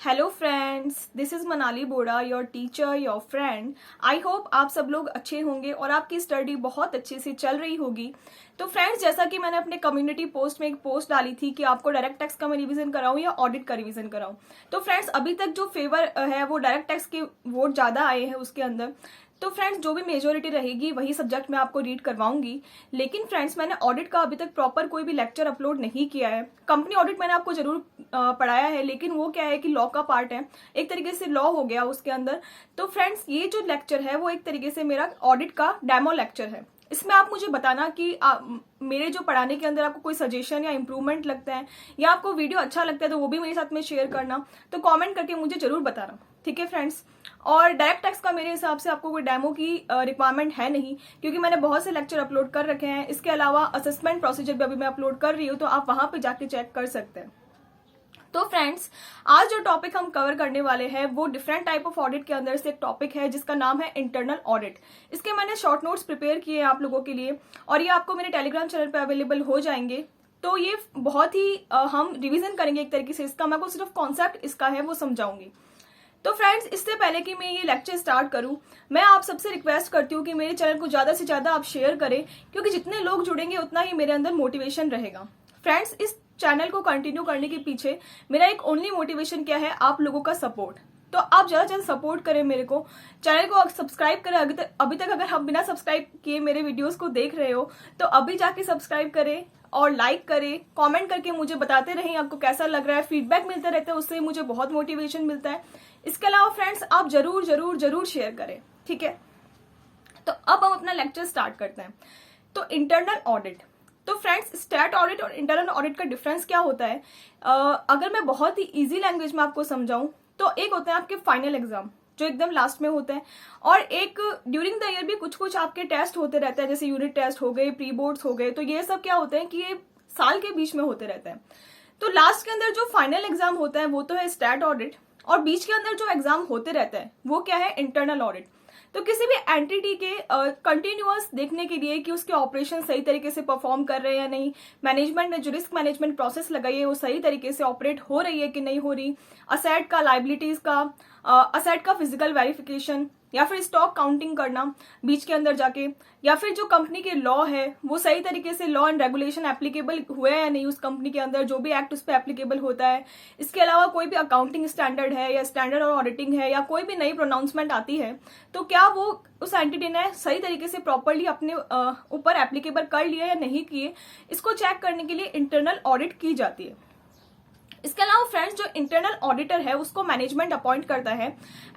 Hello friends, this is Manali Boda, your teacher, your friend. I hope आप सब लोग अच्छे होंगे और आपकी स्टडी बहुत अच्छे से चल रही होगी। तो फ्रेंड्स, जैसा कि मैंने अपने कम्युनिटी पोस्ट में एक पोस्ट डाली थी कि आपको डायरेक्ट टैक्स का मैं रिवीजन कराऊं या ऑडिट का रिवीजन कराऊं। तो फ्रेंड्स, अभी तक जो फेवर है वो डायरेक्ट टैक्स के वोट ज़्यादा आए हैं उसके अंदर। तो फ्रेंड्स, जो भी मेजोरिटी रहेगी वही सब्जेक्ट मैं आपको रीड करवाऊंगी। लेकिन फ्रेंड्स, मैंने ऑडिट का अभी तक प्रॉपर कोई भी लेक्चर अपलोड नहीं किया है। कंपनी ऑडिट मैंने आपको जरूर पढ़ाया है, लेकिन वो क्या है कि लॉ का पार्ट है, एक तरीके से लॉ हो गया उसके अंदर। तो फ्रेंड्स, ये जो लेक्चर है वो एक तरीके से मेरा ऑडिट का डेमो लेक्चर है। इसमें आप मुझे बताना कि मेरे जो पढ़ाने के अंदर आपको कोई सजेशन या इंप्रूवमेंट लगता है या आपको वीडियो अच्छा लगता है तो वो भी मेरे साथ में शेयर करना। तो कमेंट करके मुझे जरूर बताना, ठीक है फ्रेंड्स। और डायरेक्ट टैक्स का मेरे हिसाब से आपको कोई डेमो की रिक्वायरमेंट है नहीं, क्योंकि मैंने बहुत से लेक्चर अपलोड कर रखे हैं। इसके अलावा असेसमेंट प्रोसीजर भी अभी मैं अपलोड कर रही हूँ, तो आप वहां पे जाके चेक कर सकते हैं। तो फ्रेंड्स, आज जो टॉपिक हम कवर करने वाले हैं वो डिफरेंट टाइप ऑफ ऑडिट के अंदर से एक टॉपिक है जिसका नाम है इंटरनल ऑडिट। इसके मैंने शॉर्ट नोट्स प्रिपेयर किए हैं आप लोगों के लिए और ये आपको मेरे टेलीग्राम चैनल पे अवेलेबल हो जाएंगे। तो ये बहुत ही हम रिवीजन करेंगे एक तरीके से इसका। मैं आपको सिर्फ कॉन्सेप्ट इसका है वो समझाऊंगी। तो फ्रेंड्स, इससे पहले कि मैं ये लेक्चर स्टार्ट करूं, मैं आप सबसे रिक्वेस्ट करती हूँ कि मेरे चैनल को ज्यादा से ज्यादा आप शेयर करें, क्योंकि जितने लोग जुड़ेंगे उतना ही मेरे अंदर मोटिवेशन रहेगा। फ्रेंड्स, इस चैनल को कंटिन्यू करने के पीछे मेरा एक ओनली मोटिवेशन क्या है, आप लोगों का सपोर्ट। तो आप ज्यादा से ज्यादा सपोर्ट करें मेरे को, चैनल को सब्सक्राइब करें। अभी तक अगर हम बिना सब्सक्राइब किए मेरे वीडियोस को देख रहे हो तो अभी जाके सब्सक्राइब करें और लाइक करें। कमेंट करके मुझे बताते रहें आपको कैसा लग रहा है, फीडबैक मिलता रहता है, उससे मुझे बहुत मोटिवेशन मिलता है। इसके अलावा फ्रेंड्स, आप जरूर जरूर जरूर शेयर करें, ठीक है। तो अब हम अपना लेक्चर स्टार्ट करते हैं। तो इंटरनल ऑडिट। तो फ्रेंड्स, स्टैट ऑडिट और इंटरनल ऑडिट का डिफरेंस क्या होता है, अगर मैं बहुत ही इजी लैंग्वेज में आपको समझाऊं तो एक होते हैं आपके फाइनल एग्जाम जो एकदम लास्ट में होते हैं, और एक ड्यूरिंग द ईयर भी कुछ कुछ आपके टेस्ट होते रहते हैं, जैसे यूनिट टेस्ट हो गए, प्री बोर्ड्स हो गए। तो ये सब क्या होते हैं कि ये साल के बीच में होते रहते हैं। तो लास्ट के अंदर जो फाइनल एग्जाम होता है वो तो है स्टैट ऑडिट, और बीच के अंदर जो एग्जाम होते रहते हैं वो क्या है, इंटरनल ऑडिट। तो किसी भी एंटिटी के कंटिन्यूअस देखने के लिए कि उसके ऑपरेशन सही तरीके से परफॉर्म कर रहे हैं या नहीं, मैनेजमेंट ने जो रिस्क मैनेजमेंट प्रोसेस लगाई है वो सही तरीके से ऑपरेट हो रही है कि नहीं हो रही, असेट का, लाइबिलिटीज का, असेट का फिजिकल वेरिफिकेशन, या फिर स्टॉक काउंटिंग करना बीच के अंदर जाके, या फिर जो कंपनी के लॉ है वो सही तरीके से लॉ एंड रेगुलेशन एप्लीकेबल हुए हैं या नहीं उस कंपनी के अंदर, जो भी एक्ट उस पर एप्लीकेबल होता है। इसके अलावा कोई भी अकाउंटिंग स्टैंडर्ड है या स्टैंडर्ड और ऑडिटिंग है या कोई भी नई प्रोनाउंसमेंट आती है तो क्या वो उस एंटिटी ने सही तरीके से प्रॉपरली अपने ऊपर एप्लीकेबल कर लिया या नहीं किए, इसको चेक करने के लिए इंटरनल ऑडिट की जाती है। इसके अलावा फ्रेंड्स, जो इंटरनल ऑडिटर है उसको मैनेजमेंट अपॉइंट करता है,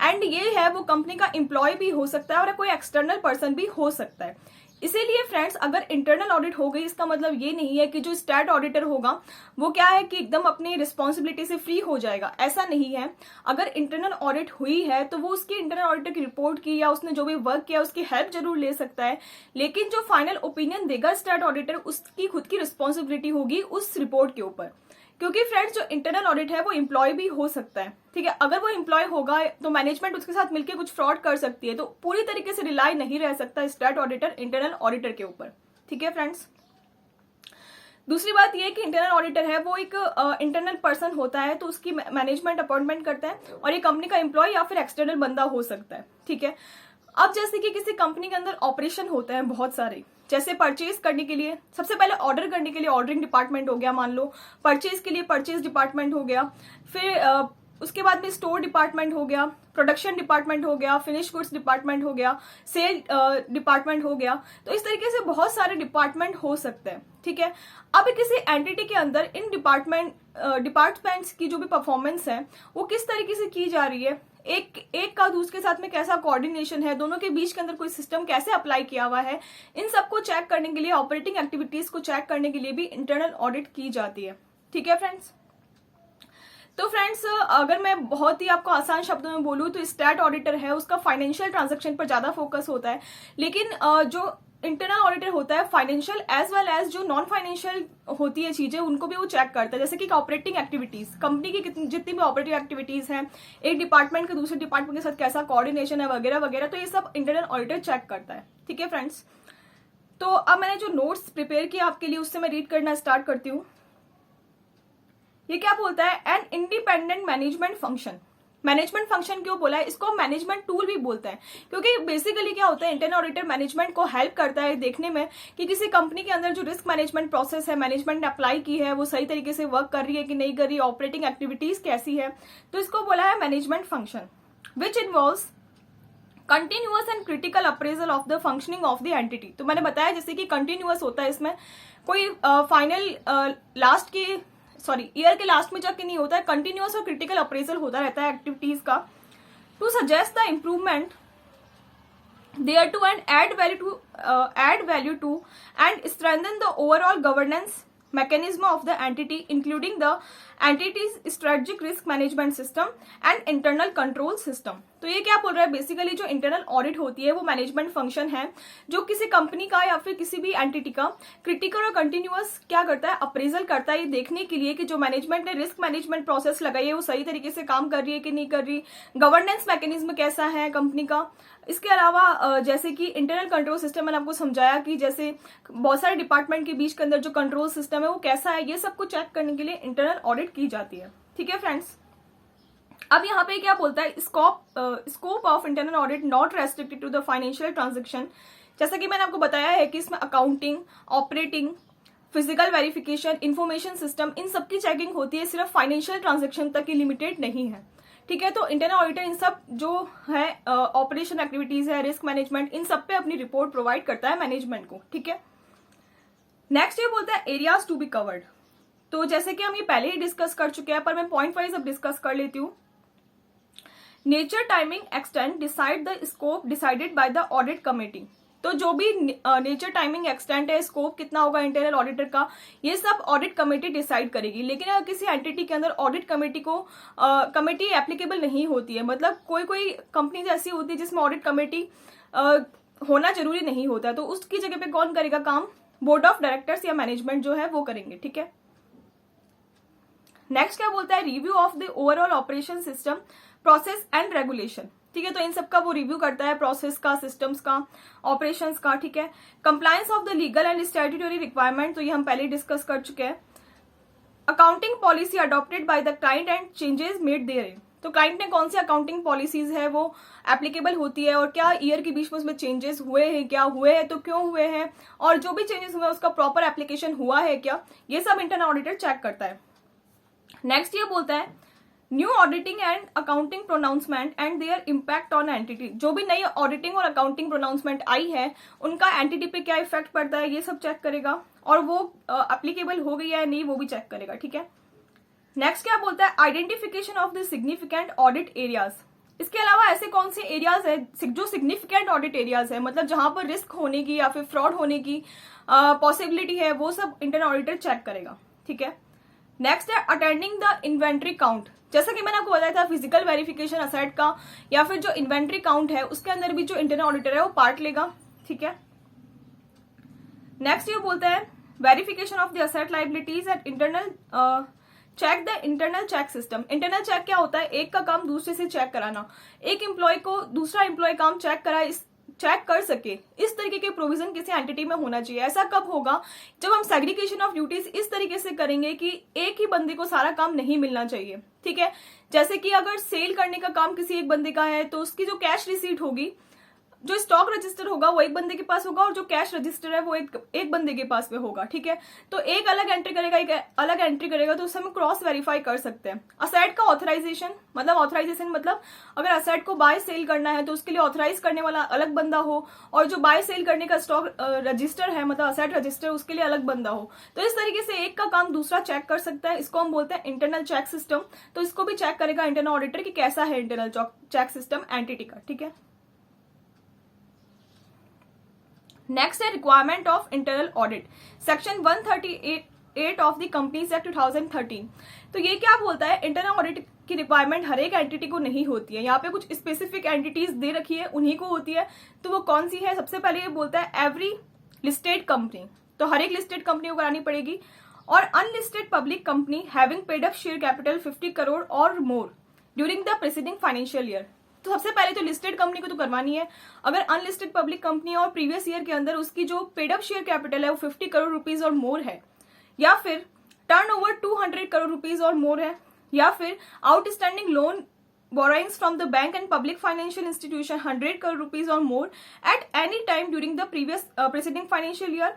एंड ये है वो कंपनी का एम्प्लॉय भी हो सकता है और कोई एक्सटर्नल पर्सन भी हो सकता है। इसीलिए फ्रेंड्स, अगर इंटरनल ऑडिट हो गई इसका मतलब ये नहीं है कि जो स्टैट ऑडिटर होगा वो क्या है कि एकदम अपनी रिस्पॉन्सिबिलिटी से फ्री हो जाएगा, ऐसा नहीं है। अगर इंटरनल ऑडिट हुई है तो वो उसकी इंटरनल ऑडिटर की रिपोर्ट की या उसने जो भी वर्क किया उसकी हेल्प जरूर ले सकता है, लेकिन जो फाइनल ओपिनियन देगा स्टैट ऑडिटर उसकी खुद की रिस्पॉन्सिबिलिटी होगी उस रिपोर्ट के ऊपर। क्योंकि फ्रेंड्स, जो इंटरनल ऑडिट है वो एम्प्लॉय भी हो सकता है, ठीक है। अगर वो एम्प्लॉय होगा तो मैनेजमेंट उसके साथ मिलकर कुछ फ्रॉड कर सकती है, तो पूरी तरीके से रिलाई नहीं रह सकता स्टैट ऑडिटर इंटरनल ऑडिटर के ऊपर, ठीक है फ्रेंड्स। दूसरी बात यह है कि इंटरनल ऑडिटर है वो एक इंटरनल पर्सन होता है, तो उसकी मैनेजमेंट अपॉइंटमेंट करता है और ये कंपनी का एम्प्लॉय या फिर एक्सटर्नल बंदा हो सकता है, ठीक है। अब जैसे कि किसी कंपनी के अंदर ऑपरेशन होते हैं बहुत सारे, जैसे परचेज करने के लिए सबसे पहले ऑर्डर करने के लिए ऑर्डरिंग डिपार्टमेंट हो गया मान लो, परचेज के लिए परचेज डिपार्टमेंट हो गया, फिर उसके बाद में स्टोर डिपार्टमेंट हो गया, प्रोडक्शन डिपार्टमेंट हो गया, फिनिश गुड्स डिपार्टमेंट हो गया, सेल डिपार्टमेंट हो गया। तो इस तरीके से बहुत सारे डिपार्टमेंट हो सकते हैं, ठीक है। अब किसी एंटिटी के अंदर इन डिपार्टमेंट्स की जो भी परफॉर्मेंस है वो किस तरीके से की जा रही है, एक का दूसरे के साथ में कैसा कोऑर्डिनेशन है, दोनों के बीच के अंदर कोई सिस्टम कैसे अप्लाई किया हुआ है, इन सबको चेक करने के लिए, ऑपरेटिंग एक्टिविटीज को चेक करने के लिए भी इंटरनल ऑडिट की जाती है, ठीक है फ्रेंड्स। तो फ्रेंड्स, अगर मैं बहुत ही आपको आसान शब्दों में बोलूं तो स्टैट ऑडिटर है उसका फाइनेंशियल ट्रांजैक्शन पर ज्यादा फोकस होता है, लेकिन जो इंटरनल ऑडिटर होता है फाइनेंशियल एज वेल एज जो नॉन फाइनेंशियल होती है चीजें उनको भी वो चेक करता है, जैसे कि ऑपरेटिंग एक्टिविटीज, कंपनी की जितनी भी ऑपरेटिंग एक्टिविटीज हैं, एक डिपार्टमेंट के दूसरे डिपार्टमेंट के साथ कैसा कोऑर्डिनेशन है वगैरह वगैरह, तो ये सब इंटरनल ऑडिटर चेक करता है, ठीक है फ्रेंड्स। तो अब मैंने जो नोट्स प्रिपेयर किया आपके लिए उससे मैं रीड करना स्टार्ट करती हूँ। ये क्या बोलता है, an independent management function. Management function क्यों बोला है, इसको मैनेजमेंट टूल भी बोलते हैं, क्योंकि बेसिकली क्या होता है, इंटरनल ऑडिटर मैनेजमेंट को हेल्प करता है देखने में कि किसी कंपनी के अंदर जो रिस्क मैनेजमेंट प्रोसेस है, मैनेजमेंट अप्लाई की है, वो सही तरीके से वर्क कर रही है कि नहीं कर रही, ऑपरेटिंग एक्टिविटीज कैसी है। तो इसको बोला है management function, which involves continuous and critical appraisal of the functioning of the entity. तो मैंने बताया जैसे कि कंटिन्यूअस होता है, इसमें कोई फाइनल लास्ट की ईयर के लास्ट में जाके नहीं होता है, कंटिन्यूअस और क्रिटिकल अप्रेजल होता रहता है एक्टिविटीज का, to suggest the improvement there to and add value to and strengthen the overall governance mechanism of the entity, including the entity's strategic risk management system and internal control system। तो ये क्या बोल रहा है, basically जो internal audit होती है वो मैनेजमेंट फंक्शन है जो किसी कंपनी का या फिर किसी भी एंटिटी का क्रिटिकल और कंटिन्यूअस क्या करता है, अप्रेजल करता है, ये देखने के लिए कि जो मैनेजमेंट ने रिस्क मैनेजमेंट प्रोसेस लगाई है वो सही तरीके से काम कर रही है कि नहीं कर रही, गवर्नेंस मैकेनिज्म कैसा है कंपनी का। इसके अलावा जैसे कि इंटरनल कंट्रोल सिस्टम, मैंने आपको समझाया कि जैसे बहुत सारे डिपार्टमेंट के बीच के अंदर जो कंट्रोल सिस्टम है वो कैसा है, ये सबको चेक करने के लिए इंटरनल ऑडिट की जाती है। ठीक है फ्रेंड्स, अब यहाँ पे क्या बोलता है, scope of internal audit not restricted to the financial transaction. जैसा कि मैंने आपको बताया है कि इसमें accounting, operating, physical verification, information system, इन सबकी चेकिंग होती है, सिर्फ फाइनेंशियल ट्रांजेक्शन तक ही लिमिटेड नहीं है। ठीक है, तो इंटरनल ऑडिटर इन सब जो है ऑपरेशन एक्टिविटीज है, रिस्क मैनेजमेंट, इन सब पे अपनी रिपोर्ट प्रोवाइड करता है मैनेजमेंट को। ठीक है, नेक्स्ट ये बोलता है एरियाज टू बी कवर्ड। तो जैसे कि हम ये पहले ही डिस्कस कर चुके हैं, पर मैं पॉइंट वाइज अब डिस्कस कर लेती हूँ। Nature, timing, extent decide the scope decided by the audit committee. तो जो भी नेचर, टाइमिंग, एक्सटेंट है, स्कोप कितना होगा इंटरनल ऑडिटर का, ये सब ऑडिट कमेटी डिसाइड करेगी। लेकिन अगर किसी एंटिटी के अंदर ऑडिट कमेटी को कमेटी एप्लीकेबल नहीं होती है, मतलब कोई कोई कंपनी ऐसी होती है जिसमें ऑडिट कमेटी होना जरूरी नहीं होता, तो उसकी जगह पे कौन करेगा काम, बोर्ड ऑफ डायरेक्टर्स या मैनेजमेंट जो है वो करेंगे। ठीक है, नेक्स्ट क्या बोलता है, review of the overall operation system, process and regulation. ठीक है, तो इन सबका वो रिव्यू करता है, प्रोसेस का, सिस्टम्स का, ऑपरेशंस का। ठीक है, compliance of the legal and statutory requirement, तो ये हम पहले डिस्कस कर चुके हैं। Accounting policy adopted by the client and changes made there. तो क्लाइंट ने कौन सी अकाउंटिंग पॉलिसीज है वो एप्लीकेबल होती है, और क्या ईयर के बीच में उसमें चेंजेस हुए हैं, क्या हुए हैं, तो क्यों हुए हैं, और जो भी चेंजेस हुए हैं उसका प्रॉपर एप्लीकेशन हुआ है क्या, ये सब इंटरनल ऑडिटर चेक करता है। नेक्स्ट ये बोलता है new auditing and accounting pronouncement and there impact on entity. जो भी नई ऑडिटिंग और अकाउंटिंग प्रोनाउंसमेंट आई है उनका एंटिटी पे क्या इफेक्ट पड़ता है, ये सब चेक करेगा, और वो एप्लीकेबल हो गई है नहीं वो भी चेक करेगा। ठीक है, नेक्स्ट क्या बोलता है, identification of the significant audit areas. इसके अलावा ऐसे कौन से एरियाज है जो सिग्निफिकेंट ऑडिट एरियाज है, मतलब जहां पर रिस्क होने की या फिर फ्रॉड होने की पॉसिबिलिटी है, वो सब इंटरनल ऑडिटर चेक करेगा। ठीक है, नेक्स्ट है अटेंडिंग द इन्वेंट्री काउंट। जैसा कि मैंने आपको बताया था, फिजिकल वेरिफिकेशन असेट का या फिर जो इन्वेंट्री काउंट है उसके अंदर भी जो इंटरनल ऑडिटर है वो पार्ट लेगा। ठीक है, नेक्स्ट ये बोलता है verification of the asset liabilities and internal check the internal check system. Internal check क्या होता है, एक का काम दूसरे से चेक कराना, एक एम्प्लॉय को दूसरा एम्प्लॉय काम चेक कर सके, इस तरीके के प्रोविजन किसी एंटिटी में होना चाहिए। ऐसा कब होगा, जब हम सेग्रीगेशन ऑफ ड्यूटीज इस तरीके से करेंगे कि एक ही बंदे को सारा काम नहीं मिलना चाहिए। ठीक है, जैसे कि अगर सेल करने का काम किसी एक बंदे का है तो उसकी जो कैश रिसीट होगी, जो स्टॉक रजिस्टर होगा वो एक बंदे के पास होगा, और जो कैश रजिस्टर है वो एक बंदे के पास में होगा। ठीक है, तो एक अलग एंट्री करेगा, एक अलग एंट्री करेगा, तो उससे हम क्रॉस वेरीफाई कर सकते हैं। असेट का ऑथराइजेशन मतलब अगर असेट को बाय सेल करना है तो उसके लिए ऑथराइज करने वाला अलग बंदा हो, और जो बाय सेल करने का स्टॉक रजिस्टर है मतलब असेट रजिस्टर, उसके लिए अलग बंदा हो। तो इस तरीके से एक का काम दूसरा चेक कर सकता है, इसको हम बोलते हैं इंटरनल चेक सिस्टम। तो इसको भी चेक करेगा इंटरनल ऑडिटर कि कैसा है इंटरनल चेक सिस्टम एंटिटी का। ठीक है, नेक्स्ट है requirement of internal audit, section 138 of the companies act 2013। तो ये क्या बोलता है, इंटरनल ऑडिट की रिक्वायरमेंट हर एक एंटिटी को नहीं होती है, यहाँ पे कुछ स्पेसिफिक एंटिटीज दे रखी है उन्हीं को होती है। तो वो कौन सी है, सबसे पहले ये बोलता है एवरी लिस्टेड कंपनी, तो हर एक लिस्टेड कंपनी को करानी पड़ेगी, और unlisted public company having paid up share capital 50 crore और more during the preceding financial year. तो सबसे पहले तो लिस्टेड कंपनी को तो करवानी है। अगर अनलिस्टेड पब्लिक कंपनी और प्रीवियस ईयर के अंदर उसकी जो पेड अप शेयर कैपिटल है वो 50 करोड़ रुपीज और मोर है, या फिर टर्नओवर 200 करोड़ रुपीज और मोर है, या फिर outstanding loan borrowings from the bank and public financial institution 100 crore rupees or more at any time during the previous preceding financial year,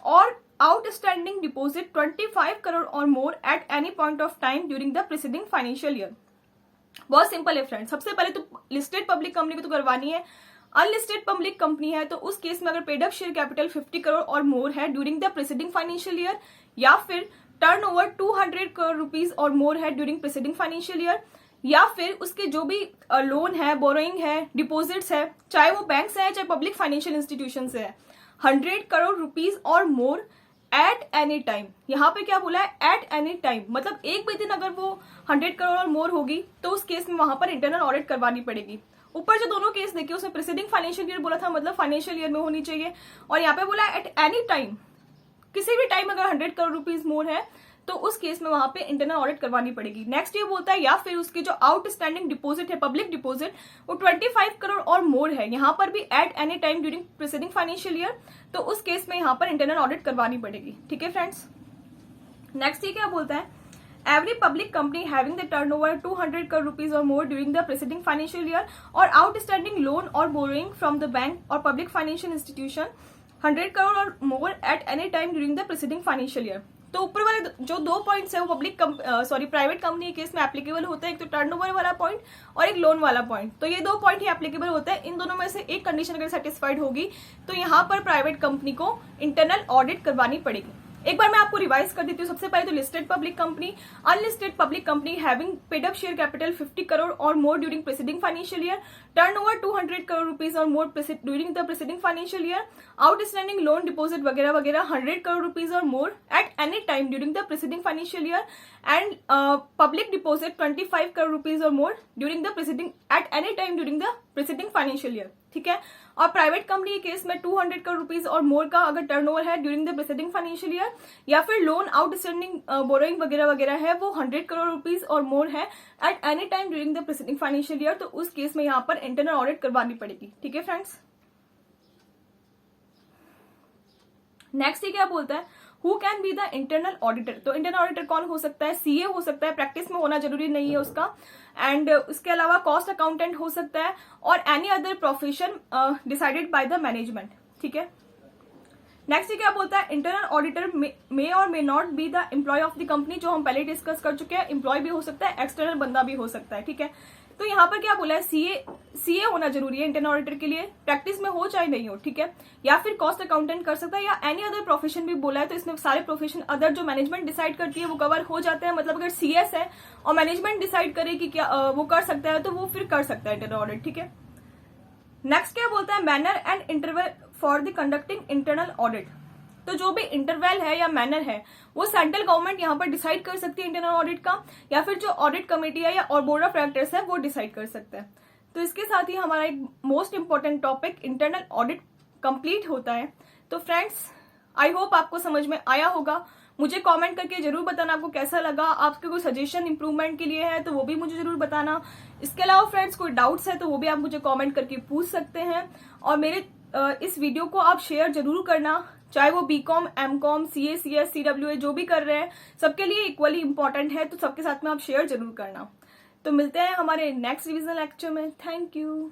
or outstanding deposit 25 crore or more at any point of time during the preceding financial year। बहुत simple है friends. सबसे पहले तो listed public company को तो करवानी है। Unlisted public company है तो उस केस में अगर paid up share capital 50 crore और मोर है during the preceding financial year, या फिर टर्नओवर 200 करोड़ रुपीज और मोर है ड्यूरिंग प्रीसीडिंग फाइनेंशियल ईयर, या फिर उसके जो भी लोन है, बोरोइंग है, डिपॉजिट्स है, चाहे वो बैंक से है चाहे पब्लिक फाइनेंशियल इंस्टीट्यूशन से है, 100 करोड़ रुपीज और मोर एट एनी टाइम। यहाँ पे क्या बोला है? एट एनी टाइम, मतलब एक भी दिन अगर वो 100 करोड़ और मोर होगी तो उस केस में वहां पर इंटरनल ऑडिट करवानी पड़ेगी। ऊपर जो दोनों केस देखिए उसमें प्रीसीडिंग फाइनेंशियल ईयर बोला था, मतलब फाइनेंशियल ईयर में होनी चाहिए, और यहाँ पे बोला एट एनी टाइम, किसी भी टाइम अगर 100 करोड़ रुपीज मोर है तो उस केस में वहां पे इंटरनल ऑडिट करवानी पड़ेगी। नेक्स्ट ये बोलता है या फिर उसके जो आउटस्टैंडिंग डिपॉजिट है, पब्लिक डिपॉजिट, वो 25 करोड़ और मोर है, यहाँ पर भी eight any time during preceding financial year, तो उस केस में यहाँ पर इंटरनल ऑडिट करवानी पड़ेगी। ठीक है फ्रेंड्स। नेक्स्ट ये क्या बोलता है? Every public company having the turnover 200 crore rupees और more during the preceding financial year और आउटस्टैंडिंग लोन और बोरोइंग फ्रॉम द बैंक और पब्लिक फाइनेंशियल इंस्टीट्यूशन 100 करोड़ और more at any time during the preceding financial year. तो ऊपर वाले जो दो पॉइंट्स है वो प्राइवेट कंपनी के केस में एप्लीकेबल होता है, एक तो टर्नओवर वाला पॉइंट और एक लोन वाला पॉइंट। तो ये दो पॉइंट ही एप्लीकेबल होता है। इन दोनों में से एक कंडीशन अगर सेटिस्फाइड होगी तो यहाँ पर प्राइवेट कंपनी को इंटरनल ऑडिट करवानी पड़ेगी। एक बार मैं आपको रिवाइज कर देती हूँ। सबसे पहले तो listed public company, unlisted public company having paid up share capital 50 crore और more during preceding financial year, turnover 200 crore rupees और more during the preceding financial year, outstanding loan deposit वगैरह वगैरह 100 करोड़ रुपीज और more at any time during the preceding financial year, and public deposit 25 crore rupees और more during the preceding at any time during the preceding financial year. ठीक है। और private company के case में 200 crore rupees और मोर का अगर टर्नओवर है during the preceding financial year, या फिर लोन आउटस्टैंडिंग बोरोइंग वगैरह वगैरह है वो 100 करोड़ रुपीज और मोर है eight any time during the preceding financial year, तो उस केस में यहाँ पर इंटरनल ऑडिट करवानी पड़ेगी। ठीक है फ्रेंड्स। नेक्स्ट ये क्या बोलता है? Who can be the internal auditor. तो इंटरनल ऑडिटर कौन हो सकता है? सीए हो सकता है, प्रैक्टिस में होना जरूरी नहीं है उसका, एंड उसके अलावा कॉस्ट अकाउंटेंट हो सकता है, और any other profession decided by the management. ठीक है। नेक्स्ट ये क्या बोलता है? Internal auditor may or may not be the employ of the company, जो हम पहले डिस्कस कर चुके हैं। एम्प्लॉय भी हो सकता है, एक्सटर्नल बंदा भी हो सकता है। ठीक है। तो यहाँ पर क्या बोला है? सीए होना जरूरी है इंटरनल ऑडिटर के लिए, प्रैक्टिस में हो चाहे नहीं हो। ठीक है। या फिर कॉस्ट अकाउंटेंट कर सकता है, या एनी अदर प्रोफेशन भी बोला है, तो इसमें सारे प्रोफेशन अदर जो मैनेजमेंट डिसाइड करती है वो कवर हो जाते हैं। मतलब अगर सीएस है और मैनेजमेंट डिसाइड करे कि क्या वो कर सकता है तो वो फिर कर सकता है इंटरनल ऑडिट। ठीक है। नेक्स्ट क्या बोलता है? Manner and interval for the conducting internal audit. तो जो भी इंटरवल है या मैनर है वो सेंट्रल गवर्नमेंट यहाँ पर डिसाइड कर सकती है इंटरनल ऑडिट का, या फिर जो ऑडिट कमेटी है या और बोर्ड ऑफ डायरेक्टर्स है वो डिसाइड कर सकता है। तो इसके साथ ही हमारा एक most important topic internal audit complete होता है। तो फ्रेंड्स, आई होप आपको समझ में आया होगा। मुझे कमेंट करके जरूर बताना आपको कैसा लगा। आपके कोई सजेशन इंप्रूवमेंट के लिए है तो वो भी मुझे जरूर बताना। इसके अलावा फ्रेंड्स कोई डाउट्स है तो वो भी आप मुझे कमेंट करके पूछ सकते हैं, और मेरे इस वीडियो को आप शेयर जरूर करना, चाहे वो BCom, MCom, CA, CS, CWA जो भी कर रहे हैं, सबके लिए इक्वली इंपॉर्टेंट है। तो सबके साथ में आप शेयर जरूर करना। तो मिलते हैं हमारे नेक्स्ट रिवीजन लेक्चर में। Thank you.